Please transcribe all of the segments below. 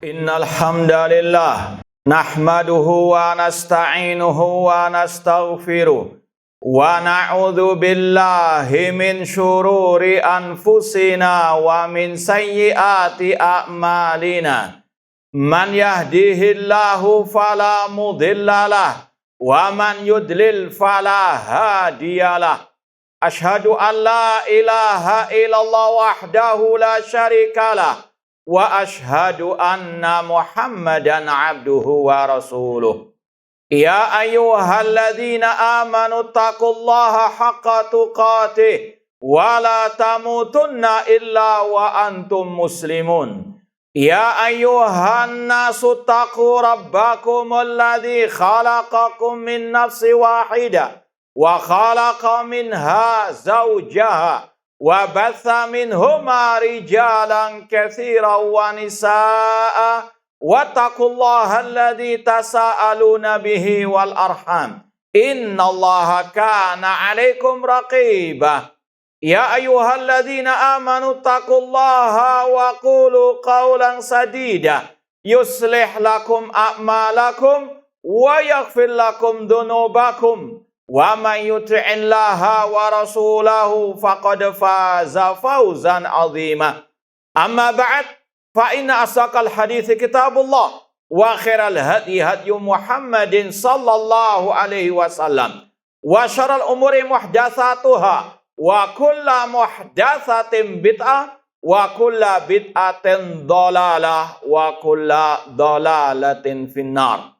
Innal hamdalillah nahmaduhu wa nasta'inuhu wa nastaghfiruh wa na'udzu billahi min syururi anfusina wa min sayyiati a'malina. Man yahdihillahu fala mudhillalah wa man yudlil fala hadiyalah. Asyhadu an la ilaha illallah wahdahu la syarikalah wa ashhadu anna Muhammadan abduhu wa rasuluh. Ya ayyuhalladzina amanu taqullaha haqqa tuqatih wa la tamutunna illa wa antum muslimun. Ya ayyuhan nasu taqu rabbakumul ladzi khalaqakum min nafsin wahidah wa khalaqa minha zawjaha wa batha minhuma rijalan katsiran wa nisaa wattaqullaha alladzi tasaaluna bihi wal arham innallaha kana 'alaikum raqiba. Ya ayyuhalladzina amanu taqullaha wa qulu qawlan sadida yuslih lakum a'malakum wa yaghfir lakum dhunubakum wa man yuti'illaha wa rasulahu faqad faza fawzan 'azima. Amma ba'd, fa inna asdaqal hadithi kitabullah wa khairal hadi hadyu Muhammadin sallallahu alaihi wasallam wa syarrul umuri muhdatsatuha wa kullu muhdatsatin bid'ah wa kullu bid'atin dhalalah wa kullu dhalalatin finnar.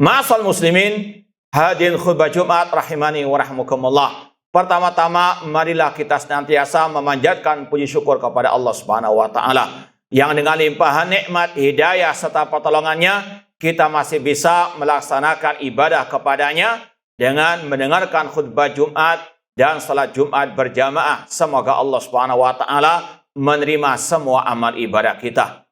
Ma'asal muslimin, hadirin khutbah Jumat rahimani wa rahmukumullah. Pertama-tama marilah kita senantiasa memanjatkan puji syukur kepada Allah Subhanahu wa taala yang dengan limpahan nikmat, hidayah serta pertolongannya kita masih bisa melaksanakan ibadah kepadanya dengan mendengarkan khutbah Jumat dan salat Jumat berjamaah. Semoga Allah Subhanahu wa taala menerima semua amal ibadah kita.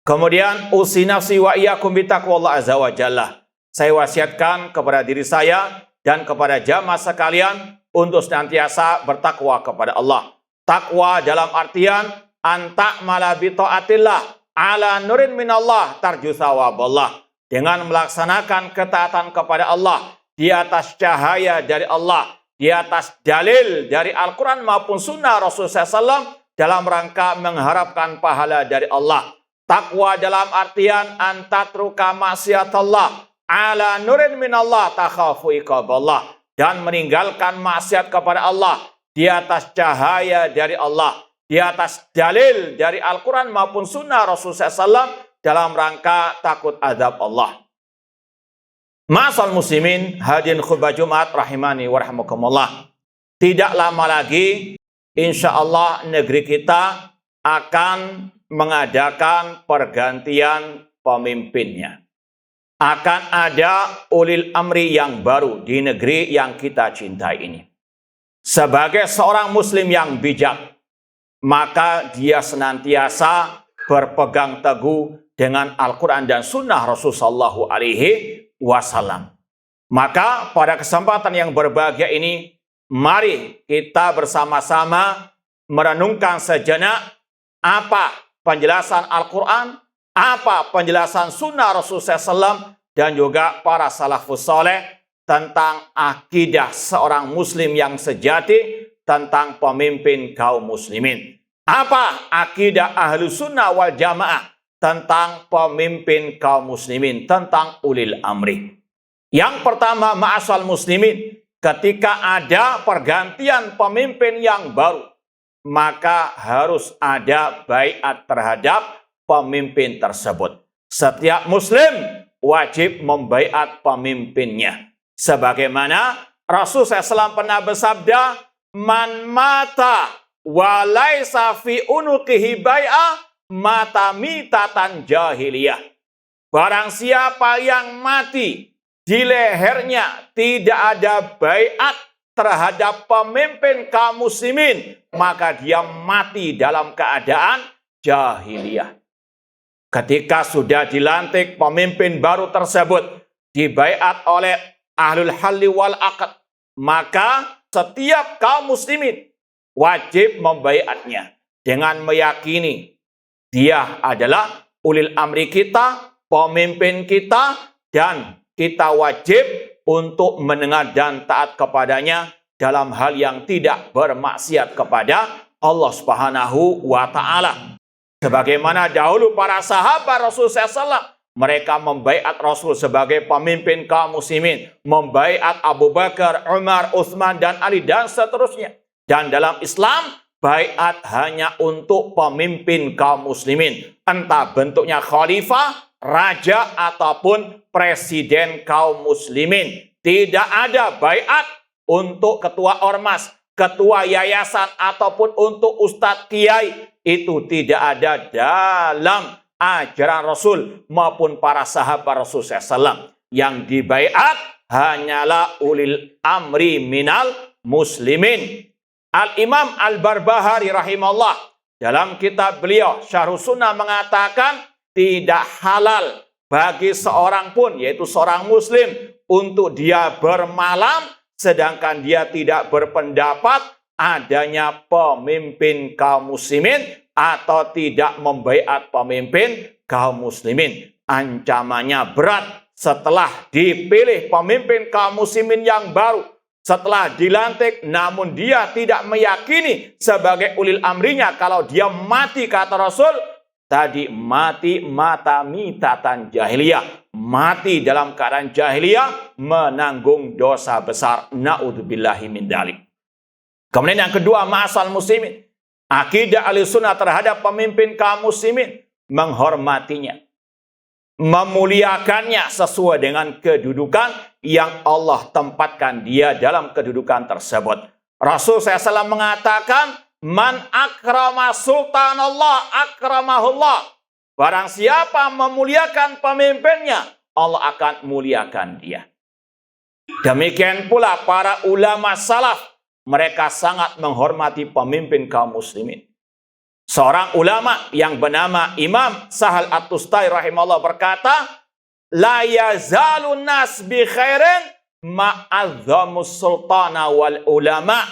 Kemudian usi nafsi wa iyyakum bitaqwallah azza wa jalla. Saya wasiatkan kepada diri saya dan kepada jamaah sekalian untuk senantiasa bertakwa kepada Allah. Takwa dalam artian anta'mala bi taatillah ala nurin minallah tarju thawaballah. Dengan melaksanakan ketaatan kepada Allah di atas cahaya dari Allah, di atas dalil dari Al-Quran maupun sunnah Rasulullah SAW dalam rangka mengharapkan pahala dari Allah. Takwa dalam artian antatruka maksiatallah ala nurin minallah takhafu iqaballah, dan meninggalkan maksiat kepada Allah di atas cahaya dari Allah, di atas dalil dari Al-Quran maupun sunnah Rasulullah SAW dalam rangka takut azab Allah. Ma'asal muslimin, hadirin khutbah Jumat rahimani wa rahmukumullah. Tidak lama lagi insya Allah negeri kita akan mengadakan pergantian pemimpinnya. Akan ada ulil amri yang baru di negeri yang kita cintai ini. Sebagai seorang muslim yang bijak, maka dia senantiasa berpegang teguh dengan Al-Quran dan sunnah Rasulullah SAW. Maka pada kesempatan yang berbahagia ini, mari kita bersama-sama merenungkan sejenak apa penjelasan Al-Quran, apa penjelasan sunnah Rasulullah SAW dan juga para salafus soleh tentang akidah seorang muslim yang sejati tentang pemimpin kaum muslimin. Apa akidah ahlu sunnah wal jamaah tentang pemimpin kaum muslimin, tentang ulil amri. Yang pertama, ma'asal muslimin, ketika ada pergantian pemimpin yang baru, maka harus ada baiat terhadap pemimpin tersebut. Setiap muslim wajib membaiat pemimpinnya. Sebagaimana Rasul SAW pernah bersabda, man mata wa laisa fi unuqihi bai'ah mata mitatan jahiliyah. Barang siapa yang mati di lehernya tidak ada baiat terhadap pemimpin kaum muslimin, maka dia mati dalam keadaan jahiliyah. Ketika sudah dilantik pemimpin baru tersebut dibaiat oleh ahlul halli wal aqd, maka setiap kaum muslimin wajib membaiatnya dengan meyakini dia adalah ulil amri kita, pemimpin kita, dan kita wajib untuk mendengar dan taat kepadanya dalam hal yang tidak bermaksiat kepada Allah Subhanahu wa Ta'ala. Sebagaimana dahulu para sahabat Rasul SAW, mereka membaiat Rasul sebagai pemimpin kaum muslimin, membaiat Abu Bakar, Umar, Utsman, dan Ali, dan seterusnya. Dan dalam Islam, baiat hanya untuk pemimpin kaum muslimin, entah bentuknya khalifah, raja, ataupun presiden kaum muslimin. Tidak ada baiat untuk ketua ormas, ketua yayasan, ataupun untuk ustadz kiai. Itu tidak ada dalam ajaran Rasul maupun para sahabat Rasul SAW. Yang dibaiat hanyalah ulil amri minal muslimin. Al-Imam Al-Barbahari rahimahullah dalam kitab beliau Syarh Sunnah mengatakan tidak halal bagi seorang pun, yaitu seorang muslim, untuk dia bermalam sedangkan dia tidak berpendapat adanya pemimpin kaum muslimin atau tidak membaiat pemimpin kaum muslimin. Ancamannya berat setelah dipilih pemimpin kaum muslimin yang baru, setelah dilantik, namun dia tidak meyakini sebagai ulil amrinya. Kalau dia mati, kata Rasul tadi, mati mata mitatan jahiliyah, mati dalam keadaan jahiliyah, menanggung dosa besar. Na'udzubillahi min dzalik. Kemudian yang kedua, ma'asal muslimin, akidah Ahlussunnah terhadap pemimpin kaum muslimin, menghormatinya, memuliakannya sesuai dengan kedudukan yang Allah tempatkan dia dalam kedudukan tersebut. Rasul SAW mengatakan, man akrama sultanallah akramahullah. Barang siapa memuliakan pemimpinnya, Allah akan muliakan dia. Demikian pula para ulama salaf, mereka sangat menghormati pemimpin kaum muslimin. Seorang ulama yang bernama Imam Sahal At-Tustari rahimahullah berkata, la yazalun nas bi khairin ma'azzamus sultana wal ulama.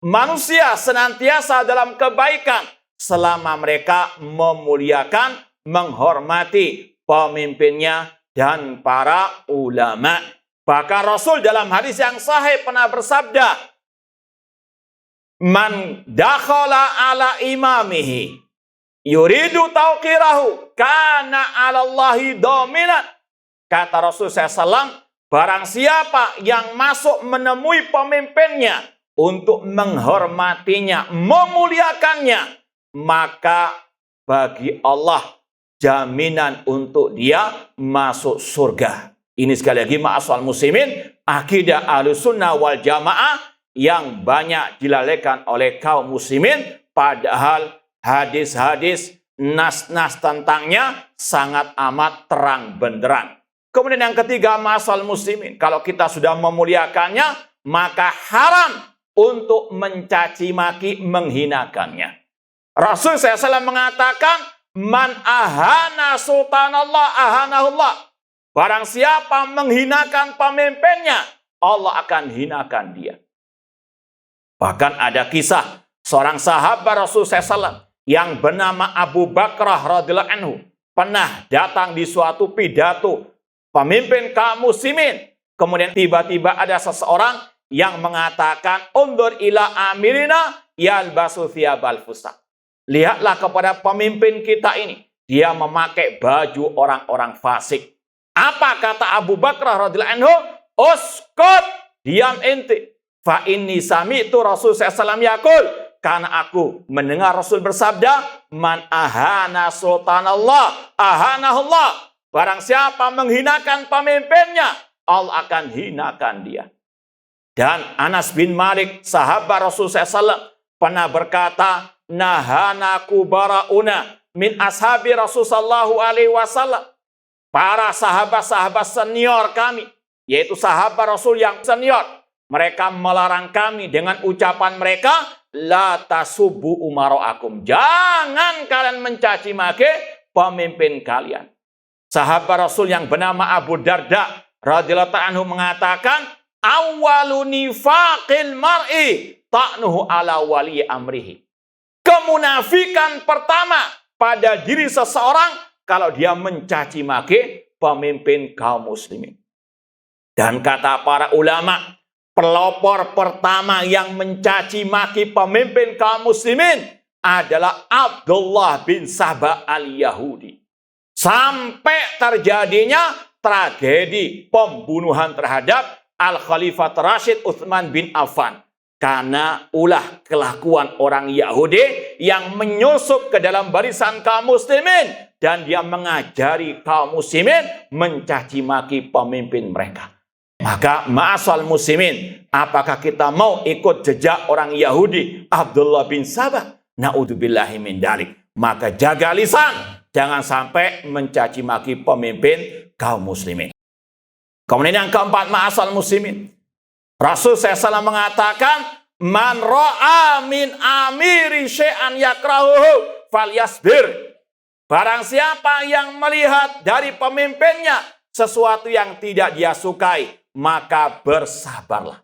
Manusia senantiasa dalam kebaikan selama mereka memuliakan, menghormati pemimpinnya dan para ulama. Bahkan Rasul dalam hadis yang sahih pernah bersabda, man dakhala ala imamihi yuridu tauqirahu kana 'alallahi dominan. Kata Rasul SAW, barang siapa yang masuk menemui pemimpinnya untuk menghormatinya, memuliakannya, maka bagi Allah jaminan untuk dia masuk surga. Ini sekali lagi ma'asal muslimin, akidah Ahlussunnah wal Jamaah yang banyak dilalaikan oleh kaum muslimin, padahal hadis-hadis, nas-nas tentangnya sangat amat terang benderang. Kemudian yang ketiga, ma'asal muslimin, kalau kita sudah memuliakannya, maka haram untuk mencaci maki, menghinakannya. Rasul SAW mengatakan, man ahana sultanallah ahanahullah. Barang siapa menghinakan pemimpinnya, Allah akan hinakan dia. Bahkan ada kisah seorang sahabat Rasul SAW yang bernama Abu Bakrah radhiyallahu anhu pernah datang di suatu pidato pemimpin kaum muslimin. Kemudian tiba-tiba ada seseorang yang mengatakan, undur ila amirina yalbasu thiyabal fusaq. Lihatlah kepada pemimpin kita ini, dia memakai baju orang-orang fasik. Apa kata Abu Bakrah radhiyallahu anhu? Uskut, diam ente. Fa inni sami'tu Rasul SAW yaqul, karena aku mendengar Rasul bersabda, man ahana sultanallah ahanahullah. Barang siapa menghinakan pemimpinnya, Allah akan hinakan dia. Dan Anas bin Malik, sahabat Rasul SAW, pernah berkata, nahana kubarauna min ashabi Rasul sallallahu alaihi wasallam. Para sahabat-sahabat senior kami, yaitu sahabat Rasul yang senior, mereka melarang kami dengan ucapan mereka, la tasubbu umara'akum. Jangan kalian mencaci maki pemimpin kalian. Sahabat Rasul yang bernama Abu Darda radhiyallahu anhu mengatakan, awwalu nifaqil mar'i ta'nuhu ala wali amrihi. Kemunafikan pertama pada diri seseorang kalau dia mencaci maki pemimpin kaum muslimin. Dan kata para ulama, pelopor pertama yang mencaci maki pemimpin kaum muslimin adalah Abdullah bin Saba al-Yahudi. Sampai terjadinya tragedi pembunuhan terhadap Al-Khalifah Rashid Utsman bin Affan. Karena ulah kelakuan orang Yahudi yang menyusup ke dalam barisan kaum muslimin. Dan dia mengajari kaum muslimin mencaci maki pemimpin mereka. Maka ma'asal muslimin, apakah kita mau ikut jejak orang Yahudi Abdullah bin Saba? Na'udzubillahi min dalik. Maka jaga lisan, jangan sampai mencaci maki pemimpin kaum muslimin. Kemudian yang keempat, ma'asal muslimin, Rasul SAW mengatakan, man ra'a min amiri syai'an yakrahuhu falyasbir. Barang siapa yang melihat dari pemimpinnya sesuatu yang tidak dia sukai, maka bersabarlah.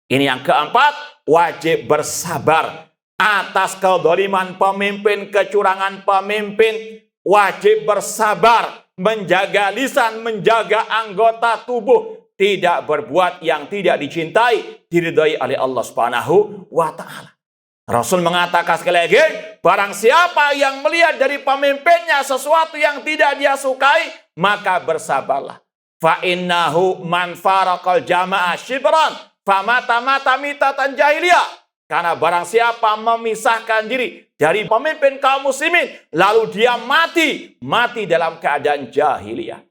Ini yang keempat, wajib bersabar atas kezaliman pemimpin, kecurangan pemimpin. Wajib bersabar, menjaga lisan, menjaga anggota tubuh, tidak berbuat yang tidak dicintai, diridhai oleh Allah Subhanahu wa taala. Rasul mengatakan sekali lagi, barang siapa yang melihat dari pemimpinnya sesuatu yang tidak dia sukai, maka bersabarlah. Fa innahu man faraqal jama'a shibran famata-mata mitatan jahiliyah. Karena barang siapa memisahkan diri dari pemimpin kaum muslimin, lalu dia mati dalam keadaan jahiliyah.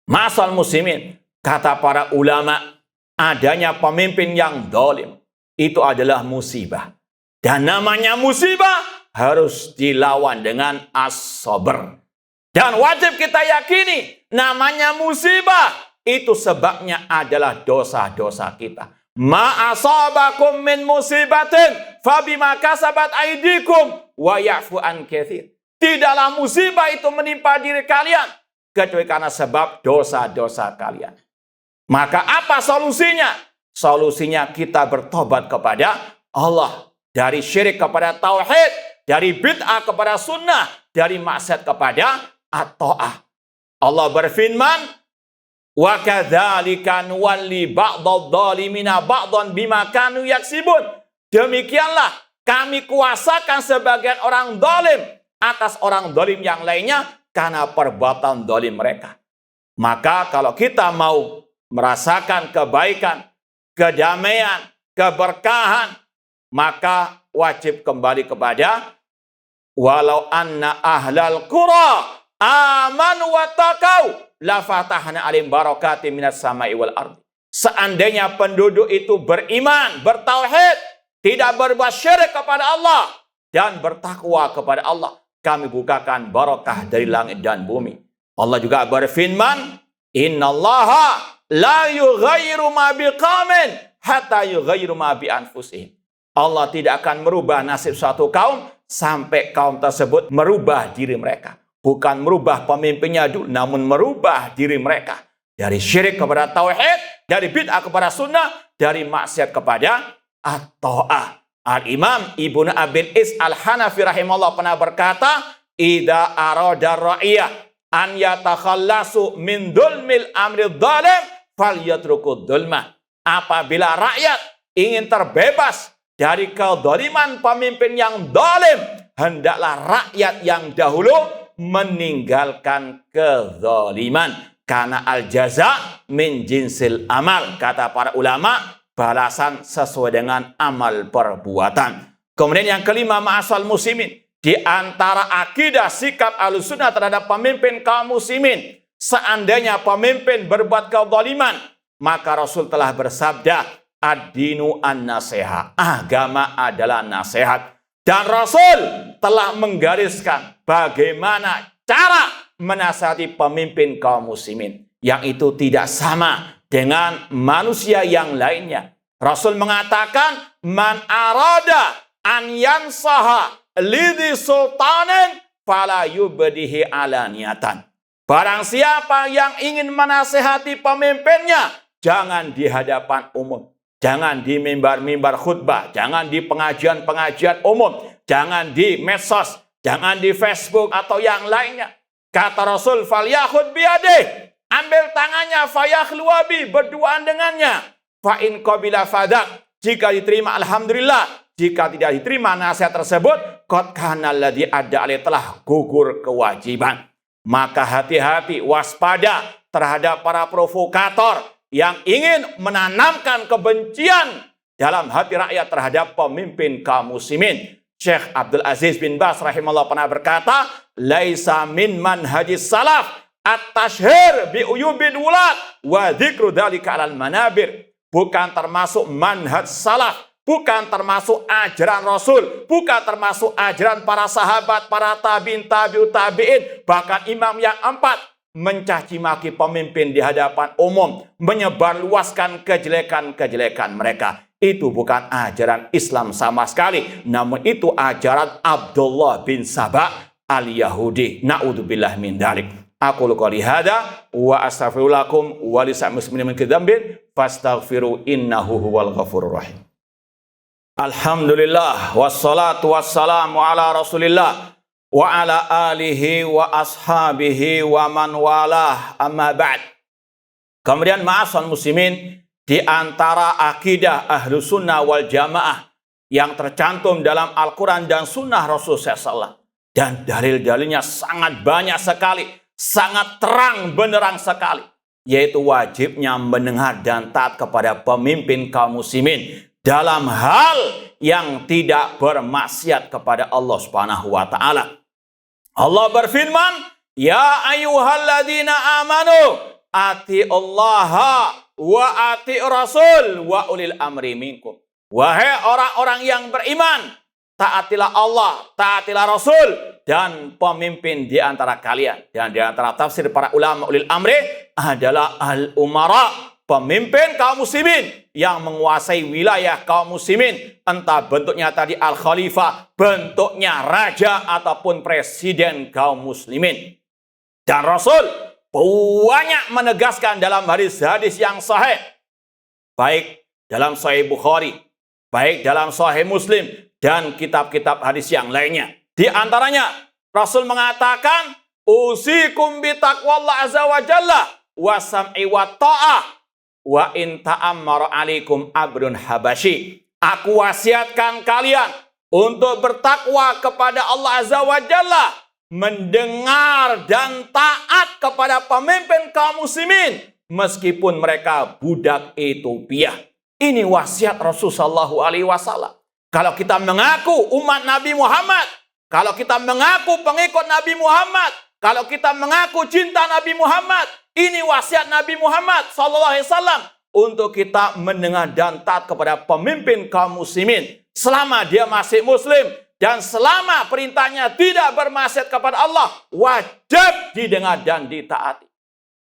Masal muslimin, kata para ulama, adanya pemimpin yang zalim itu adalah musibah. Dan namanya musibah harus dilawan dengan as-sabr. Dan wajib kita yakini, namanya musibah itu sebabnya adalah dosa-dosa kita. Ma asabakum min musibatin fabima kasabat aydikum wa ya'fu an katsir. Tidaklah musibah itu menimpa diri kalian kecuali karena sebab dosa-dosa kalian. Maka apa solusinya? Solusinya kita bertobat kepada Allah, dari syirik kepada tauhid, dari bid'ah kepada sunnah, dari maksiat kepada at-ta'ah. Allah berfirman, wa kadzalika nuwalli ba'dadh-dhalimina ba'dhan bima kanu yaksibun. Demikianlah kami kuasakan sebagian orang zalim atas orang zalim yang lainnya karena perbuatan zalim mereka. Maka kalau kita mau merasakan kebaikan, kedamaian, keberkahan, maka wajib kembali kepada walau anna ahlal qura amanu wattaqau la fatahna alim barakati minas sama'i wal ardi. Seandainya penduduk itu beriman, bertauhid, tidak berbuat syirik kepada Allah dan bertakwa kepada Allah, kami bukakan barakah dari langit dan bumi. Allah juga berfirman, innallaha la yughayyiru ma biqaumin hatta yughayyiru ma bi anfusihim. Allah tidak akan merubah nasib suatu kaum sampai kaum tersebut merubah diri mereka. Bukan merubah pemimpinnya dulu, namun merubah diri mereka. Dari syirik kepada tauhid, dari bid'ah kepada sunnah, dari maksiat kepada at-ta'ah. Al-Imam Ibnu Abil Is Al-Hanafi rahimahullah pernah berkata, idza arada ra'iyah an yatakhallasu min dzulmil amri dhalim falyatruku dzulma. Apabila rakyat ingin terbebas dari kezaliman pemimpin yang zalim, hendaklah rakyat yang dahulu meninggalkan kezaliman. Karena al-jaza min jinsil amal. Kata para ulama, balasan sesuai dengan amal perbuatan. Kemudian yang kelima, ma'asal muslimin, di antara akidah sikap Ahlussunnah terhadap pemimpin kaum muslimin, seandainya pemimpin berbuat kezaliman, maka Rasul telah bersabda, ad-dinu an-nasiha. Agama adalah nasihat. Dan Rasul telah menggariskan bagaimana cara menasihati pemimpin kaum muslimin. Yang itu tidak sama dengan manusia yang lainnya. Rasul mengatakan, man arada an yansaha lidhi sultanin fala yubdihi alaniyatan. Barang siapa yang ingin menasihati pemimpinnya, jangan di hadapan umum. Jangan di mimbar-mimbar khutbah, jangan di pengajian-pengajian umum, jangan di medsos, Jangan di Facebook atau yang lainnya. Kata Rasul, "Falyakhud biyadih." Ambil tangannya, fayakhluwabi, berduaan dengannya. Fa in qabila fadak. Jika diterima, alhamdulillah. Jika tidak diterima nasihat tersebut, qad kana alladzi adda alaihi, telah gugur kewajiban. Maka hati-hati, waspada terhadap para provokator yang ingin menanamkan kebencian dalam hati rakyat terhadap pemimpin kaum muslimin. Syekh Abdul Aziz bin Baz rahimahullah pernah berkata, "Laisa min manhajis salaf at-tashhir bi uyubil wulad wa dzikru dzalika 'alal manabir." Bukan termasuk manhaj salaf, bukan termasuk ajaran Rasul, bukan termasuk ajaran para sahabat, para tabi'in, tabi'ut tabi'in, bahkan imam yang 4 mencaci maki pemimpin di hadapan umum, menyebarluaskan kejelekan-kejelekan mereka. Itu bukan ajaran Islam sama sekali, namun itu ajaran Abdullah bin Saba al-Yahudi. Na'udzubillah min dzalik. Aku qouli hada wa astaghfirullakum wa lisa'il muslimin min dzambin fastaghfiru innahu huwal ghafurur rahim. Alhamdulillah wassalatu wassalamu ala Rasulillah wa ala alihi wa ashabihi wa man walah, amma ba'd. Kemudian ma'asal muslimin, di antara akidah ahlu sunnah wal jamaah yang tercantum dalam Al-Quran dan sunnah Rasulullah SAW, dan dalil-dalilnya sangat banyak sekali, sangat terang benderang sekali, yaitu wajibnya mendengar dan taat kepada pemimpin kaum muslimin dalam hal yang tidak bermaksiat kepada Allah Subhanahu wa taala. Allah berfirman, "Ya ayyuhalladzina amanu atiullaha wa atiur rasul wa ulil amri minkum." Wahai orang-orang yang beriman, taatilah Allah, taatilah Rasul, dan pemimpin di antara kalian. Dan di antara tafsir para ulama ulil amri adalah al-umara, pemimpin kaum muslimin yang menguasai wilayah kaum muslimin. Entah bentuknya tadi al-khalifah, bentuknya raja, ataupun presiden kaum muslimin. Dan Rasul banyak menegaskan dalam hadis-hadis yang sahih, baik dalam Sahih Bukhari, baik dalam Sahih Muslim, dan kitab-kitab hadis yang lainnya. Di antaranya, Rasul mengatakan, "Usikum bitaqwallah azza wa jalla wa sam'i wa ta'ah wa in ta'ammara alaikum abdun habasyi." Aku wasiatkan kalian untuk bertakwa kepada Allah azza wa jalla, mendengar dan taat kepada pemimpin kaum muslimin meskipun mereka budak Ethiopia. Ini wasiat Rasulullah SAW. Kalau kita mengaku umat Nabi Muhammad, kalau kita mengaku pengikut Nabi Muhammad, kalau kita mengaku cinta Nabi Muhammad, ini wasiat Nabi Muhammad SAW untuk kita mendengar dan taat kepada pemimpin kaum muslimin selama dia masih muslim dan selama perintahnya tidak bermaksiat kepada Allah, wajib didengar dan ditaati.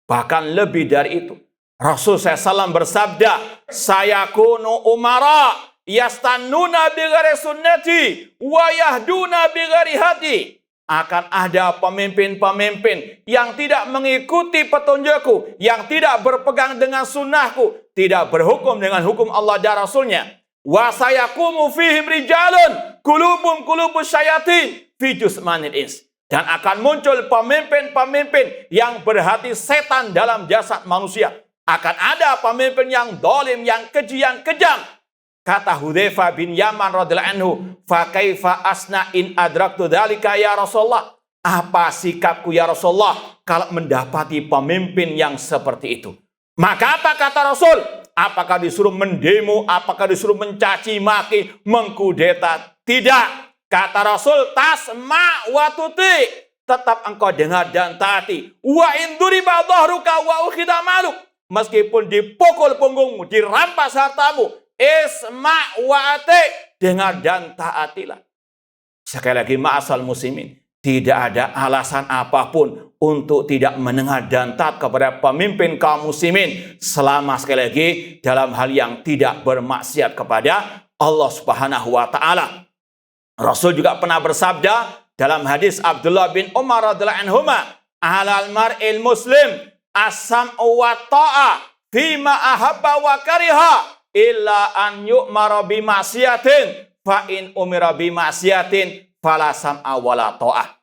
Bahkan lebih dari itu, Rasul SAW bersabda, "Sayakunu umara yastannuna bighairi sunnati wa yahduna bighairi hadi." Akan ada pemimpin-pemimpin yang tidak mengikuti petunjukku, yang tidak berpegang dengan sunnahku, tidak berhukum dengan hukum Allah dan Rasulnya. Wa sayakumu fihim rijalun kulubum kulubus syayatin fi jusmanil ins. Dan akan muncul pemimpin-pemimpin yang berhati setan dalam jasad manusia. Akan ada pemimpin yang dolim, yang keji, yang kejam. Kata Hudzaifah bin Yaman radhiyallahu anhu, "Fa kaifa asna in adraktu dzalika ya Rasulullah?" Apa sikapku ya Rasulullah kalau mendapati pemimpin yang seperti itu? Maka apa kata Rasul? Apakah disuruh mendemo? Apakah disuruh mencaci maki, mengkudeta? Tidak. Kata Rasul, "Tasma wa tuti." Tetap engkau dengar dan taati. Wa in duriba dhahruka wa ukhidha maluk. Meskipun dipukul punggungmu, dirampas hartamu, isma' wa ati, dengar dan taatilah. Sekali lagi, ma'asal muslimin, tidak ada alasan apapun untuk tidak mendengar dan taat kepada pemimpin kaum muslimin selama, sekali lagi, dalam hal yang tidak bermaksiat kepada Allah Subhanahu wa taala. Rasul juga pernah bersabda dalam hadis Abdullah bin Umar radhiyallahu anhuma, "Alal mar'il muslim as-sam'u wa ta'ah fima ahabba wa kariha illa an yu'mara bi ma'siyatin fa in umira bi ma'siyatin fala sam'a wala ta'ah.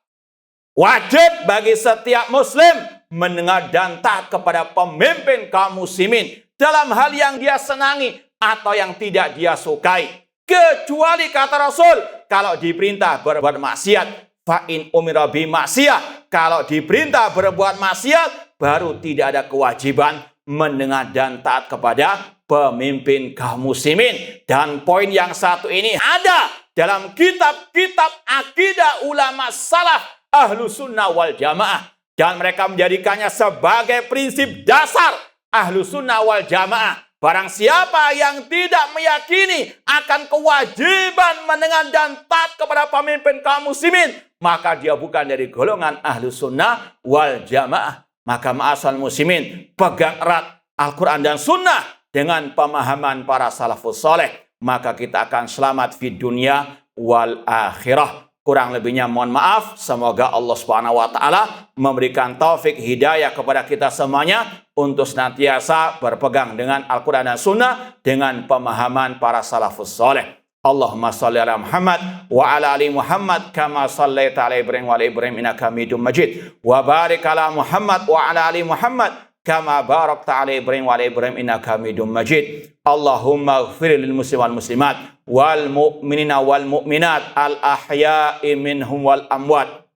Wajib bagi setiap muslim mendengar dan taat kepada pemimpin kaum muslimin dalam hal yang dia senangi atau yang tidak dia sukai. Kecuali kata Rasul, kalau diperintah berbuat maksiat, fa in umira bi maksiyah, kalau diperintah berbuat maksiat, baru tidak ada kewajiban mendengar dan taat kepada pemimpin kaum muslimin. Dan poin yang satu ini ada dalam kitab-kitab akidah ulama salaf Ahlu Sunnah wal Jamaah, dan mereka menjadikannya sebagai prinsip dasar Ahlu Sunnah wal Jamaah. Barang siapa yang tidak meyakini akan kewajiban mendengar dan taat kepada pemimpin kaum muslimin, maka dia bukan dari golongan Ahlu Sunnah wal Jamaah. Maka ma'asal muslimin, pegang erat Al-Quran dan Sunnah dengan pemahaman para salafus soleh, maka kita akan selamat di dunia wal akhirah. Kurang lebihnya mohon maaf. Semoga Allah Subhanahu wa taala memberikan taufik hidayah kepada kita semuanya untuk senantiasa berpegang dengan Al-Qur'an dan Sunnah dengan pemahaman para salafus saleh. Allahumma shalli ala Muhammad wa ala ali Muhammad kama shallaita ala Ibrahim wa ala Ibrahim innaka Hamidum Majid. Wa barik ala Muhammad wa ala ali Muhammad kama barakta ala Ibrahim wa ala Ibrahim innaka Hamidum Majid. Allahumma ighfir lil muslimin wal muslimat wal mu'minina wal mu'minat al ahya'i minhum wal amwat.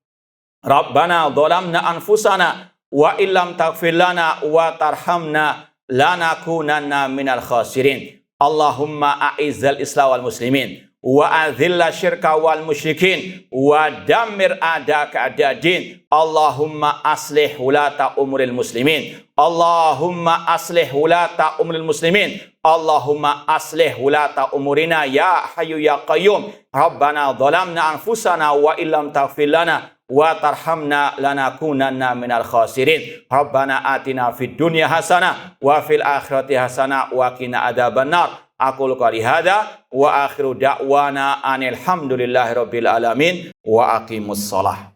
Rabbana dhalamna anfusana wa illam taghfir lana wa tarhamna lanakunanna minal khasirin. Allahumma a'izzal islam wal muslimin wa adhilla syirka wal musyrikin wa dammir a'daka a'dad-din. Allahumma aslih wulata umuril muslimin. Allahumma aslih wulata umuril muslimin. Allahumma aslih wulata umurina ya hayyu ya qayyum. Rabbana dhalamna anfusana wa illam taghfir lana wa tarhamna lanakunanna minal khasirin. Rabbana atina fid dunya hasanah wa fil akhirati hasanah wa qina adzabannar. Aqulu qouli hadza wa akhiru da'wana anil hamdulillahi rabbil alamin wa aqimus shalah.